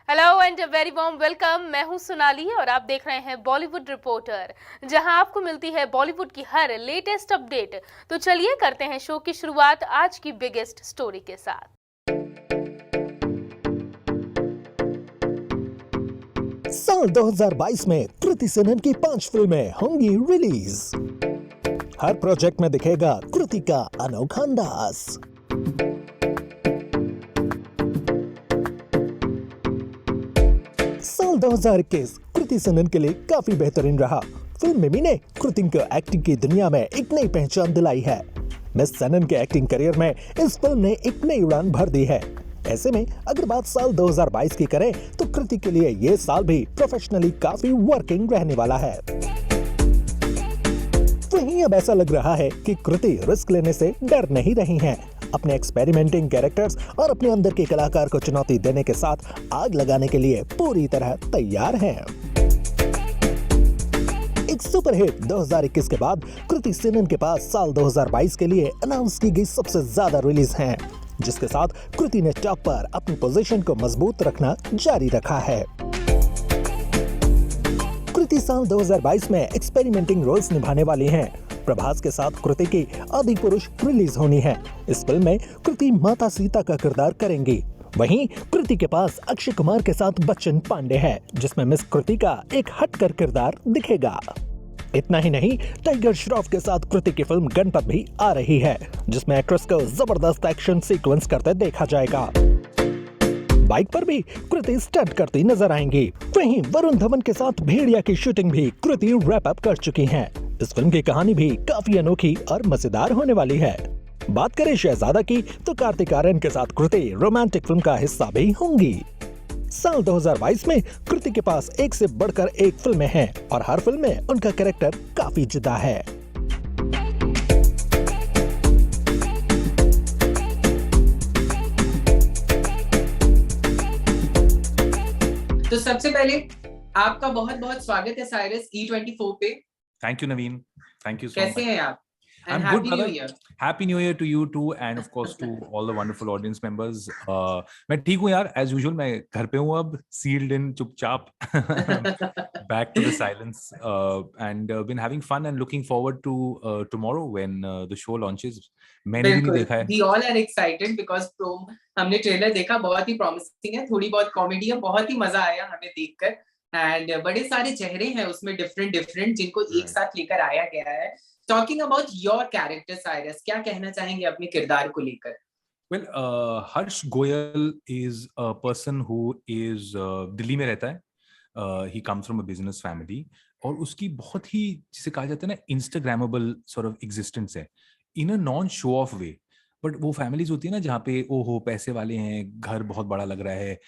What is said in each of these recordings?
Hello and very warm welcome. मैं हूं सोनाली और आप देख रहे हैं बॉलीवुड रिपोर्टर, जहां आपको मिलती है बॉलीवुड की हर लेटेस्ट अपडेट। तो चलिए करते हैं शो की शुरुआत आज की बिगेस्ट स्टोरी के साथ। साल 2022 में कृति सेनन की 5 फिल्में होंगी रिलीज। हर प्रोजेक्ट में दिखेगा कृति का अनोखा अंदाज। साल 2021 कृति सेनन के लिए काफी बेहतरीन रहा। फिल्म मिमी ने कृति को एक्टिंग की दुनिया में एक नई पहचान दिलाई है। मिस सेनन के एक्टिंग करियर में इस फिल्म ने एक नई उड़ान भर दी है। ऐसे में अगर बात साल 2022 की करें तो कृति के लिए ये साल भी प्रोफेशनली काफी वर्किंग रहने वाला है। वहीं अब ऐसा लग रहा है कि कृति रिस्क लेने से डर नहीं रही हैं। अपने एक्सपेरिमेंटिंग कैरेक्टर्स और अपने अंदर के कलाकार को चुनौती देने के साथ आग लगाने के लिए पूरी तरह तैयार हैं। एक सुपरहिट 2021 के बाद कृति सेनन के पास साल 2022 के लिए अनाउंस की गई सबसे ज्यादा रिलीज हैं, जिसके साथ कृति ने टॉप पर अपनी पोजीशन को मजबूत रखना जारी रखा है। कृति साल 2022 में एक्सपेरिमेंटिंग रोल्स निभाने वाली हैं। प्रभास के साथ कृति की आदि पुरुष रिलीज होनी है। इस फिल्म में कृति माता सीता का किरदार करेंगी। वहीं कृति के पास अक्षय कुमार के साथ बच्चन पांडे है, जिसमें मिस कृति का एक हटकर किरदार दिखेगा। इतना ही नहीं, टाइगर श्रॉफ के साथ कृति की फिल्म गणपत भी आ रही है, जिसमें एक्ट्रेस को जबरदस्त एक्शन सीक्वेंस करते देखा जाएगा। बाइक पर भी कृति स्टंट करती नजर आएंगी। वहीं वरुण धवन के साथ भेड़िया की शूटिंग भी कृति रैप अप कर चुकी हैं। इस फिल्म की कहानी भी काफी अनोखी और मजेदार होने वाली है। बात करें शहजादा की तो कार्तिक आर्यन के साथ कृति रोमांटिक फिल्म का हिस्सा भी होंगी। साल 2022 में कृति के पास एक से बढ़कर एक फिल्में हैं और हर फिल्म में उनका कैरेक्टर काफी जुदा है। तो सबसे पहले आपका बहुत बहुत स्वागत है साइरस E24 पे। Thank you Naveen, thank you so much. कैसे हैं आप? I'm And good, Happy New brother. Year. Happy New Year to you too, and of course to all the wonderful audience members. मैं ठीक हूँ यार, as usual. मैं घर पे हूँ अब, sealed in, चुपचाप. Back to the silence, and been having fun and looking forward to tomorrow when the show launches. मैंने भी नहीं देखा है. We all are excited because हमने ट्रेलर देखा, बहुत ही प्रॉमिसिंग है, थोड़ी बहुत कॉमेडी है, बहुत ही मजा आया हमें देखकर। एंड बड़े सारे चेहरे हैं उसमें डिफरेंट जिनको एक साथ लेकर आया गया है। Talking about your character, Cyrus, क्या कहना चाहेंगे अपने किरदार को लेकर? Well, Harsh Goyal is a person who is Delhi में रहता है. He comes from a business family और उसकी बहुत ही जिसे कहा जाता है ना Instagrammable sort of existence है, in a non-show off way. But वो फैमिलीज होती है ना जहाँ पे ओहो पैसे वाले हैं, घर बहुत बड़ा लग रहा है,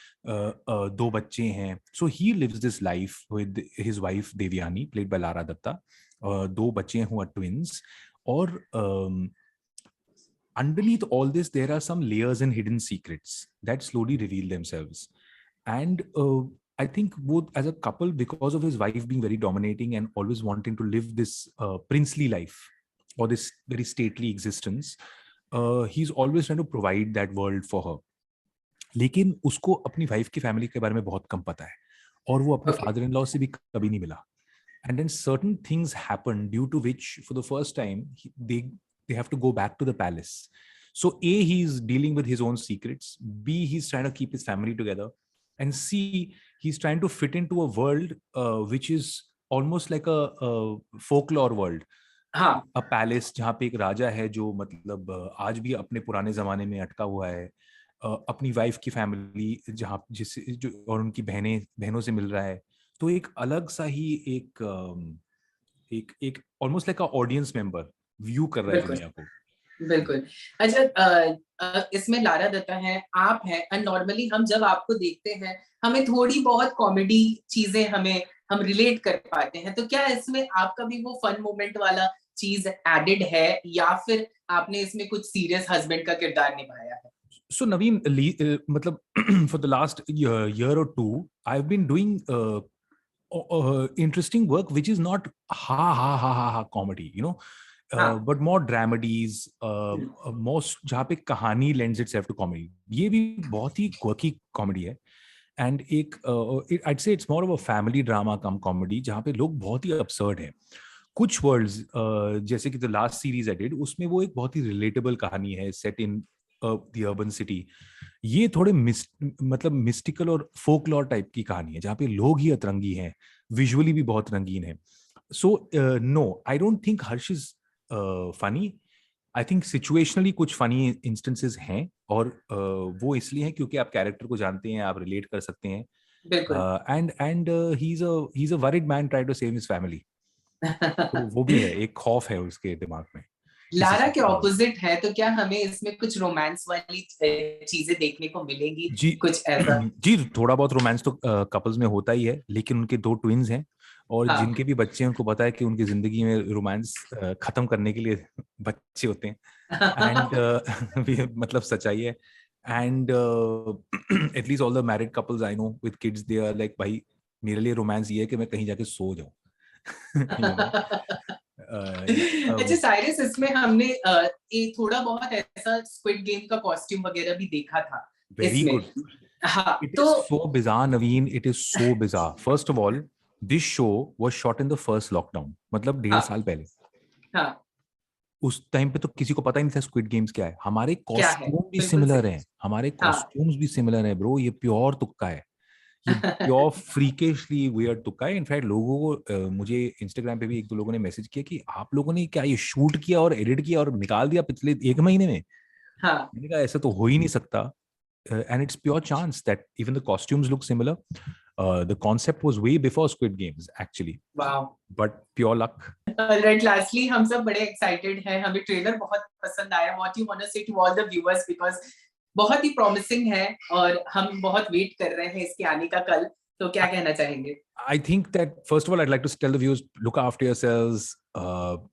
2 बच्चे हैं. So he lives this life with his wife Devyani played by Lara Dutta. 2 बच्चे हैं, ट्विंस. और underneath all this there are some layers and hidden secrets that slowly reveal themselves. And I think both as a couple, because of his wife being very dominating and always wanting to live this princely life or this very stately existence, he's always trying to provide that world for her. लेकिन उसको अपनी wife की family के बारे में बहुत कम पता है और वो अपने फादर इन लॉ से भी कभी नहीं मिला. And then certain things happen due to which for the first time they have to go back to the palace. So A, he's dealing with his own secrets. B, he's trying to keep his family together. And C, he's trying to fit into a world which is almost like a folklore world. हाँ. A palace जहाँ पे एक राजा है जो मतलब आज भी अपने पुराने जमाने में अटका हुआ है. अपनी वाइफ की फैमिली जहाँ जिस जो और उनकी बहनों से मिल रहा है. तो एक अलग सा ही एक almost like a audience member view कर रहा है दुनिया को. बिल्कुल. अच्छा, इसमें लारा दत्ता है, आप हैं, और नॉर्मली हम जब आपको देखते हैं हमें थोड़ी बहुत कॉमेडी चीजें हम रिलेट कर पाते हैं. तो क्या इसमें आपका भी वो फन मोमेंट वाला चीज एडेड है या फिर आपने इसमें कुछ सीरियस हस्बैंड का किरदार निभाया है? So Naveen, मतलब for the last year or two, I've been doing interesting work which is not ha comedy, you know, but more dramedies, most जहाँ पे कहानी lends itself to comedy. ये भी बहुत ही quirky comedy है. एंड एक I'd say it's more of a family drama come comedy जहाँ पे लोग बहुत ही absurd हैं. कुछ वर्ल्ड्स जैसे कि the last series I did, उसमें वो एक बहुत ही रिलेटेबल कहानी है set in the urban city. ये थोड़े मतलब मिस्टिकल और फोकलॉर टाइप की कहानी है जहाँ पे लोग ही अतरंगी हैं, विजुअली भी बहुत रंगीन है. So no, I don't think Harsh is funny. I think situationally कुछ फनी इंस्टेंसेस हैं, और वो इसलिए हैं क्योंकि आप कैरेक्टर को जानते हैं, आप रिलेट कर सकते हैं. And he is a worried man try to save his family. तो वो भी है, एक खौफ है उसके दिमाग में. लारा के ऑपोजिट है, तो क्या हमें इसमें कुछ रोमांस वाली चीजें देखने को मिलेंगी? जी, कुछ ऐसा? जी, थोड़ा बहुत रोमांस तो कपल्स में होता ही है, लेकिन उनके 2 ट्विंस हैं, और हाँ. जिनके भी बच्चे हैं उनको पता है कि उनकी जिंदगी में रोमांस खत्म करने के लिए बच्चे होते हैं. एंड मतलब सच्चाई है. And at least all the married couples I know with kids, they are like, भाई मेरे लिए रोमांस ये है कि मैं कहीं जाके सो जाऊं. अच्छा साइरस, इसमें हमने एक थोड़ा बहुत ऐसा स्क्विड गेम का कॉस्ट्यूम वगैरह भी देखा था. Very good. हाँ, It is so bizarre, Naveen. It is so bizarre. First of all, this show was shot in the first lockdown. मतलब 1.5 साल पहले. हाँ. उस टाइम पे तो किसी को पता ही नहीं था स्क्विड गेम्स क्या है. हमारे क्या है? कॉस्ट्यूम भी बिल्कुल सिमिलर सही. हैं, हमारे हाँ. कॉस्ट्यूम्स भी सिमिलर हैं ब्रो. ये प्योर तुक्का है, ये प्योर फ्रीकिशली वियर्ड तुक्का है. इनफैक्ट लोगों को मुझे इंस्टाग्राम पे भी 1-2 लोगों ने मैसेज किया कि आप लोगों ने क्या ये शूट किया और एडिट किया और निकाल दिया पिछले 1 महीने में. हाँ. मैंने कहा ऐसा तो हो ही नहीं सकता. And it's pure chance that even the costumes look similar. The concept was way before Squid Games, actually. Wow. But pure luck. Alright, lastly, हम सब बड़े excited हैं. हमें ट्रेलर बहुत पसंद आया. What you want to say to all the viewers, because बहुत ही promising है और हम बहुत वेट कर रहे हैं इसके आने का कल. तो क्या कहना चाहेंगे? I think that first of all, I'd like to tell the viewers, look after yourselves,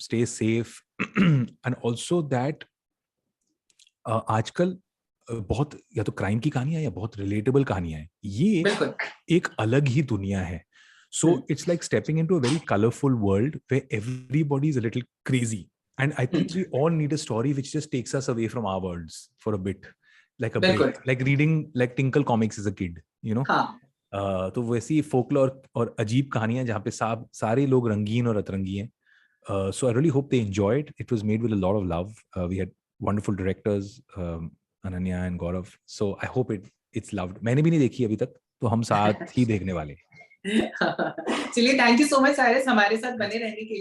stay safe, and also that आजकल बहुत या तो क्राइम की कहानियां या बहुत रिलेटेबल कहानियां हैं. ये एक अलग ही दुनिया है. So it's like stepping into a very colorful world where everybody is a little crazy. And I think we all need a story which just takes us away from our worlds for a bit. Like a break. Like reading like Tinkle comics as a kid, you know? तो वैसी फोकलॉर और अजीब कहानियां जहाँ पे सारे लोग रंगीन और अतरंगी हैं. So I really hope they enjoy it. It was made with a lot of love. We had wonderful directors, Ananya and Gaurav. So I hope it's loved. मैंने भी नहीं देखी अभी तक, तो हम साथ ही देखने वाले. चलिए, thank you so much Cyrus हमारे साथ बने रहने के लिए.